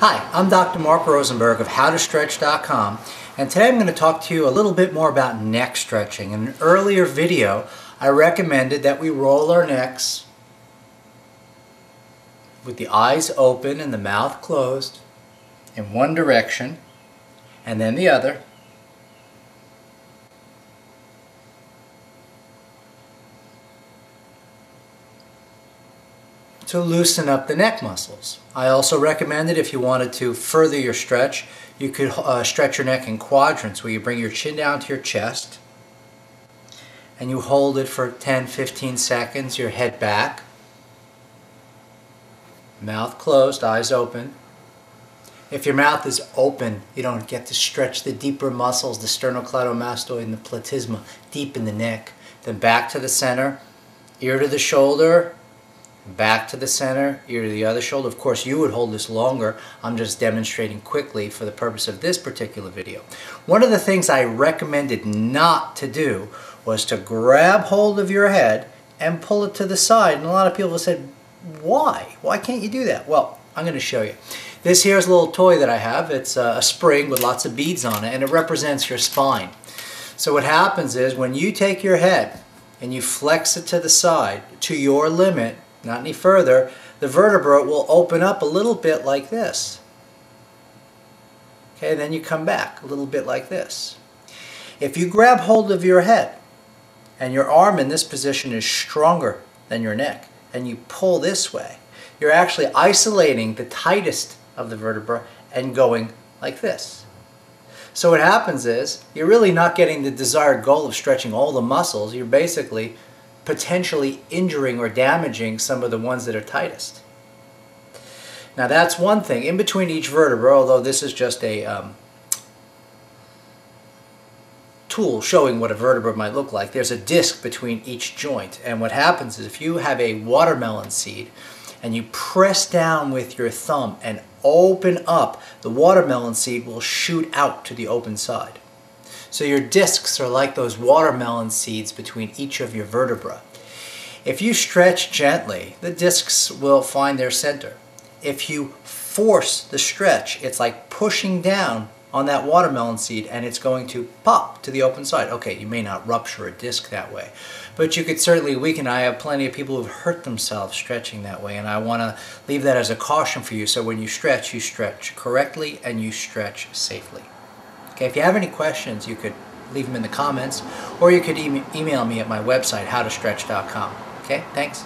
Hi, I'm Dr. Mark Rosenberg of HowToStretch.com, and today I'm going to talk to you a little bit more about neck stretching. In an earlier video, I recommended that we roll our necks with the eyes open and the mouth closed in one direction and then the other. To loosen up the neck muscles. I also recommended if you wanted to further your stretch, you could stretch your neck in quadrants where you bring your chin down to your chest and you hold it for 10-15 seconds, your head back, mouth closed, eyes open. If your mouth is open, you don't get to stretch the deeper muscles, the sternocleidomastoid and the platysma, deep in the neck. Then back to the center, ear to the shoulder, back to the center, ear to the other shoulder. Of course, you would hold this longer. I'm just demonstrating quickly for the purpose of this particular video. One of the things I recommended not to do was to grab hold of your head and pull it to the side. And a lot of people have said, why? Why can't you do that? Well, I'm going to show you. This here is a little toy that I have. It's a spring with lots of beads on it, and it represents your spine. So what happens is when you take your head and you flex it to the side to your limit, not any further, the vertebra will open up a little bit like this. Okay, then you come back a little bit like this. If you grab hold of your head and your arm in this position is stronger than your neck and you pull this way, you're actually isolating the tightest of the vertebra and going like this. So what happens is you're really not getting the desired goal of stretching all the muscles. You're basically potentially injuring or damaging some of the ones that are tightest. Now that's one thing. In between each vertebra, although this is just a tool showing what a vertebra might look like, there's a disc between each joint. And what happens is if you have a watermelon seed and you press down with your thumb and open up, the watermelon seed will shoot out to the open side. So your discs are like those watermelon seeds between each of your vertebrae. If you stretch gently, the discs will find their center. If you force the stretch, it's like pushing down on that watermelon seed and it's going to pop to the open side. Okay, you may not rupture a disc that way, but you could certainly weaken. I have plenty of people who've hurt themselves stretching that way, and I want to leave that as a caution for you. So when you stretch correctly and you stretch safely. Okay, if you have any questions, you could leave them in the comments, or you could email me at my website, HowToStretch.com. Okay, thanks.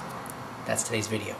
That's today's video.